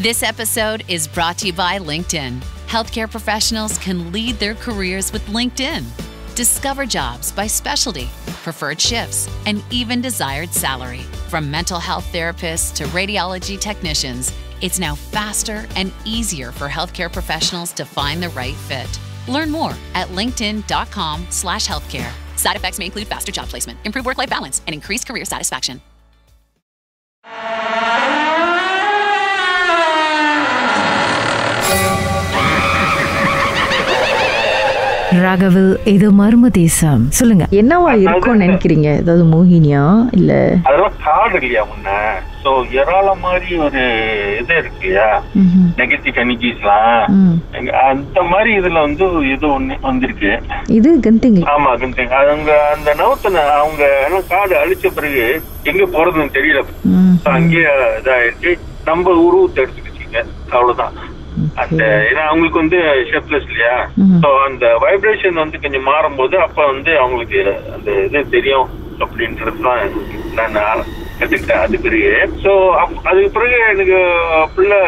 This episode is brought to you by LinkedIn. Healthcare professionals can lead their careers with LinkedIn. Discover jobs by specialty, preferred shifts, and even desired salary. From mental health therapists to radiology technicians, it's now faster and easier for healthcare professionals to find the right fit. Learn more at linkedin.com/healthcare. Side effects may include faster job placement, improved work-life balance, and increased career satisfaction. ராகவில் இது மர்ம தேசம். சொல்லுங்க, என்னவா இருக்கும்னு நினைக்கிறீங்க? ஏதாவது மோகினியா இல்ல அதெல்லாம் காடு இல்லையா முன்ன? சோ ஏராள மாதிரி ஒரு இது இருக்குயா, நெகட்டிவ் எனர்ஜிஸ்லாம் அந்த மாதிரி இதுல வந்து இது ஒண்ணு வந்திருக்கு. இது கந்திங். ஆமா, கந்திங். அவங்க அந்த நவுத்தன அவங்க எல்லாம் காடு அழிச்ச பிறகு எங்க போறதுன்னு தெரியல. அங்கேயே இதாயிடுச்சு. நம்ம உருவத்தை எடுத்துக்கிட்டீங்க, அவ்வளவுதான். அந்த ஏன்னா அவங்களுக்கு வந்து ஷெப்லெஸ் இல்லையா, சோ அந்த வைப்ரேஷன் வந்து கொஞ்சம் மாறும்போது அப்ப வந்து அவங்களுக்கு அந்த இது தெரியும் அப்படின்றதுதான் நான் கத்துக்கிட்டேன். அது பிறகு சோ அதுக்கு பிறகு எனக்கு பிள்ளை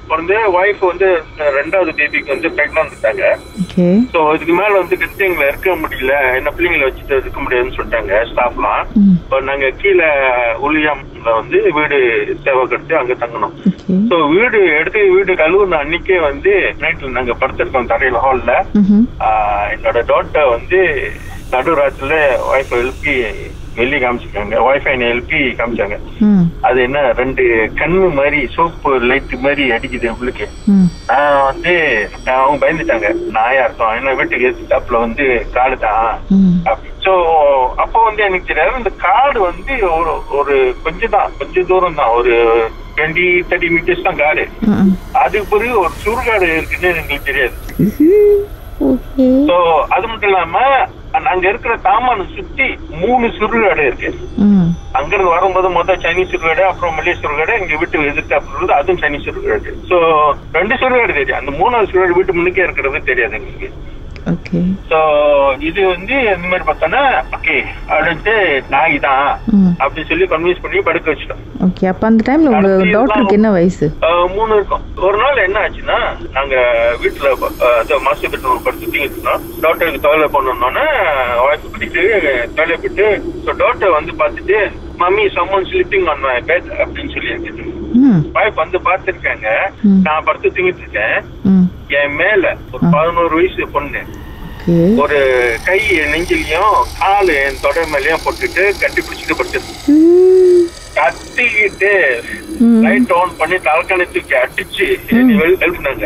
பிறந்து ஒய்ஃப் வந்து 2வது பேபிக்கு வந்து பிரெக்னன்ட் இருக்காங்க. சோ இதுக்கு மேல வந்து கிறிஸ்டியன்ல இருக்க முடியல, என்ன பிள்ளைங்களை வச்சுட்டு இருக்க முடியாதுன்னு சொல்லிட்டாங்க ஸ்டாஃப்லாம். இப்போ நாங்க கீழே உளியாம்ல வந்து வீடு சேவை கட்டு அங்க தங்கணும். சோ வீடு கழுவுன அன்னைக்கே வந்து நைட்ல நாங்க படுத்திருக்கோம் தரையில ஹால்ல. என்னோட டாட்டர் வந்து நடுராத்திரில ஒய்ஃப் எழுப்பி வெளியே காமிச்சிருக்காங்க. ஒய்ஃபை எழுப்பி காமிச்சாங்க. அது என்ன 2 கண்ணு மாதிரி சோப்பு லைட் மாதிரி அடிக்குது உள்ளுக்கு. நான் வந்து அவங்க பயந்துட்டாங்க, நாயா இருக்கும், ஏன்னா வீட்டுக்கு எதிர்த்தாப்புல வந்து காடு தான். சோ அப்போ வந்து எனக்கு தெரியாது, இந்த காடு வந்து ஒரு கொஞ்சம் தூரம் தான், ஒரு 20-30 மீட்டர்ஸ் தான் காடு. அதுக்கு பிறகு ஒரு சுடுகாடு இருக்குன்னு எங்களுக்கு தெரியாது. சோ அது மட்டும் இல்லாம அங்க இருக்கிற தாமான சுத்தி 3 சுடுகாடு இருக்கு. அங்க இருந்து வரும்போது மொத்தம் சைனீஸ் சுடுகாடு, அப்புறம் மல்லிய சுடுகாடு, எங்க வீட்டு எதிர்த்து அப்புறம் அதுவும் சைனீஸ் சுடுகாடு. சோ 2 சுடுகாடு தெரியும், அந்த 3வது சுடுகாடு வீட்டு முன்னுக்கே இருக்கிறது தெரியாது எங்களுக்கு. சோ இது வந்து இந்த மாதிரி பார்த்தோன்னா ஓகே அடுத்து நாய் தான் அப்படின்னு சொல்லி கன்வின்ஸ் பண்ணி படுக்க வச்சிட்டோம். ஓகே, அப்ப அந்த டைம்ல உங்க டாக்டருக்கு என்ன வயசு? 3 இருக்கும். ஒரு நாள் என்ன ஆச்சுன்னா, நாங்க வீட்டுல மாஸ்டர் பெட்ரூம் படுத்து தூங்கிட்டு இருந்தோம். டாக்டருக்கு தொலை பண்ணோம்னா வாய்ப்பு பண்ணிட்டு தொலை விட்டு டாக்டர் வந்து பார்த்துட்டு mummy someone sleeping on my bed அப்படின்னு சொல்லி இருக்குது. வாய்ப்பு வந்து பார்த்திருக்காங்க, நான் படுத்து தூங்கிட்டு இருக்கேன். என் மேல ஒரு 11 வயசு பொண்ணு ஒரு கை நெஞ்சிலையும் காலு என் தொடை மேலயும் போட்டுட்டு கட்டி பிடிச்சிட்டு படுத்து கத்திக்கிட்டு லைட் ஆன் பண்ணி தலைக்கான தூக்கி அடிச்சு எழுப்பினாங்க.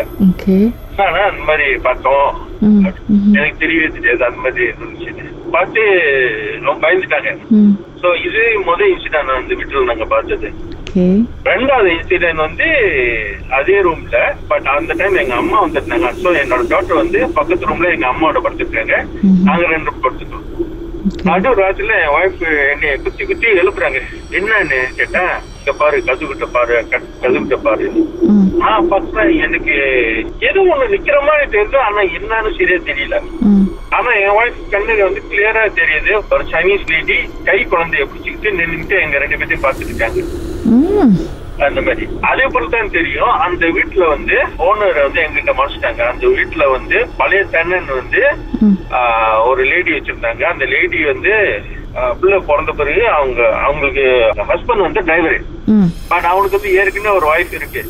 ஆனா அந்த மாதிரி பார்த்தோம், எனக்கு தெரியவே தெரியாது அந்த மாதிரி இருந்துச்சு. பார்த்து ரொம்ப பயந்துட்டாங்க. சோ இது முதல் இன்சிடென்ட் வந்து வீட்டுல நாங்க பார்த்தது. 2வது இன்சிடென்ட் வந்து அதே ரூம்ல, பட் அந்த டைம் எங்க அம்மா வந்துருந்தாங்க. சோ என்னோட டாக்டர் வந்து பக்கத்து ரூம்ல எங்க அம்மாவோட படுத்துருக்காங்க, நாங்க 2 ரூம் படுத்துட்டோம். நடு ராத்திரில என் ஒய்ஃப் என்னைய குத்தி எழுப்புறாங்க. என்னன்னு கேட்டா, இங்க பாரு கதுகிட்ட பாரு. நான் பார்த்தேன், எனக்கு ஏதோ ஒண்ணு நிக்கிற மாதிரி தெரியுது, ஆனா என்னன்னு சரியா தெரியல. ஆனா என் ஒய்ஃப் கண்ணுக்கு வந்து கிளியரா தெரியுது, ஒரு சைனீஸ் லேடி கை குழந்தைய பிடிச்சிக்கிட்டு நின்றுட்டு எங்க 2 பேர்த்தையும் பார்த்துட்டு இருக்காங்க. அந்த மாதிரி அதே போலதான் தெரியும். அந்த வீட்டுல வந்து ஓனர் வந்து எங்கிட்ட மறைச்சிட்டாங்க. அந்த வீட்டுல வந்து பழைய தென்னன் வந்து ஒரு லேடி வச்சிருந்தாங்க. அந்த லேடி வந்து பிள்ளை பிறந்த பிறகு அவங்களுக்கு ஹஸ்பண்ட் வந்து டிரைவரு, பட் அவனுக்கு வந்து ஏற்கனவே ஒரு ஒய்ஃப் இருக்கு.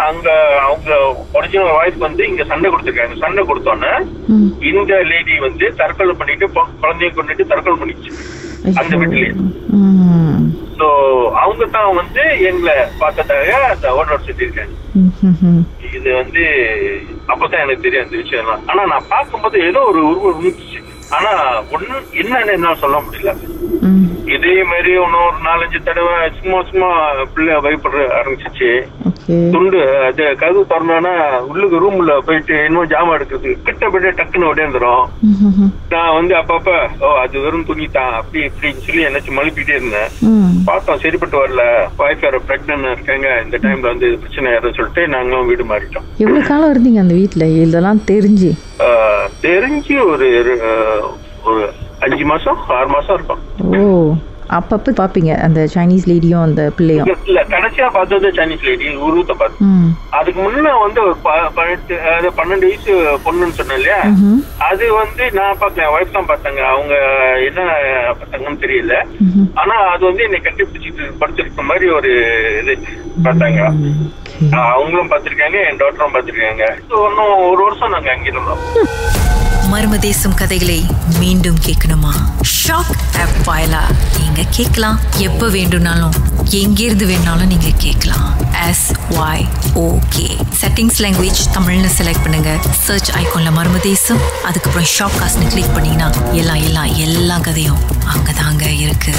அங்க அவங்க ஒரிஜினல் ஒய்ஃப் வந்து இங்க சண்டை கொடுத்திருக்காங்க. சண்டை கொடுத்தோன்னே இந்த லேடி வந்து தற்கொலை பண்ணிட்டு குழந்தைய கொண்டுட்டு தற்கொலை பண்ணிச்சு அந்த வீட்டுலயே. சோ அவங்க தான் வந்து எங்களை பார்த்ததாக அந்த ஓனர் சொல்லியிருக்காங்க. இது வந்து அப்பதான் எனக்கு தெரியும் அந்த விஷயம் எல்லாம். ஆனா நான் பார்க்கும்போது ஏதோ ஒரு உருவம் இருந்துச்சு, ஆனா ஒண்ணு என்னன்னு என்ன சொல்ல முடியல. இதே மாதிரி இன்னொரு 4-5 தடவை சும்மா பிள்ளை பயப்பட ஆரம்பிச்சிச்சு. துண்டு அது கதவு திறந்தோன்னா உள்ளுக்கு ரூம்ல போயிட்டு இன்னும் ஜாமான் எடுக்கிறது கிட்ட போயிட்டு டக்குன்னு உடையந்துரும். நான் வந்து அப்பப்ப அது வெறும் துணிதான் அப்படி இப்படின்னு சொல்லி என்னாச்சும் மழுப்பிட்டே இருந்தேன். பார்த்தோம் சரிப்பட்டு வரல, ஒய்ஃப் வேற பிரெக்னன்ட் இருக்காங்க, இந்த டைம்ல வந்து பிரச்சனை யாரும் சொல்லிட்டு நாங்களும் வீடு மாறிட்டோம். எவ்வளவு காலம் இருந்தீங்க அந்த வீட்டுல இதெல்லாம் தெரிஞ்சு? ஒரு 5 மாசம் 6 மாசம் இருக்கும். அப்பப்ப பாப்பீங்க அந்த சைனீஸ் லேடியும் அந்த பிள்ளையும்? இல்ல, கடைசியா பார்த்தது சைனீஸ் லேடி உருவத்தை பார்த்து. அதுக்கு முன்ன வந்து ஒரு 12 வயசு பொண்ணுன்னு சொன்னேன் இல்லையா, அது வந்து நான் பார்த்தேன், ஒய்ஃப் தான் பார்த்தாங்க. அவங்க என்ன பார்த்தாங்கன்னு தெரியல. ஆனா அது வந்து என்னை கட்டி பிடிச்சிட்டு படுத்திருக்க மாதிரி ஒரு இது பார்த்தாங்க. அவங்களும் பார்த்திருக்காங்க, என் டாக்டரும் பார்த்திருக்காங்க. இன்னும் 1 வருஷம் நாங்க அங்க இருந்தோம். மர்ம தேசம் கதைகளை மீண்டும் கேட்கணுமா? ஷாக் ஆப் வாயிலா நீங்க கேட்கலாம். எப்ப வேண்டும்னாலும் எங்கிருந்து வேணாலும் நீங்க கேட்கலாம். SYOK செட்டிங்ஸ் லாங்குவேஜ் தமிழ்னு செலக்ட் பண்ணுங்க. சர்ச் ஐகான்ல மர்ம தேசம், அதுக்கப்புறம் ஷாக் காஸ்ட்னு கிளிக் பண்ணீங்கன்னா எல்லா கதையும் அங்கதாங்க இருக்கு.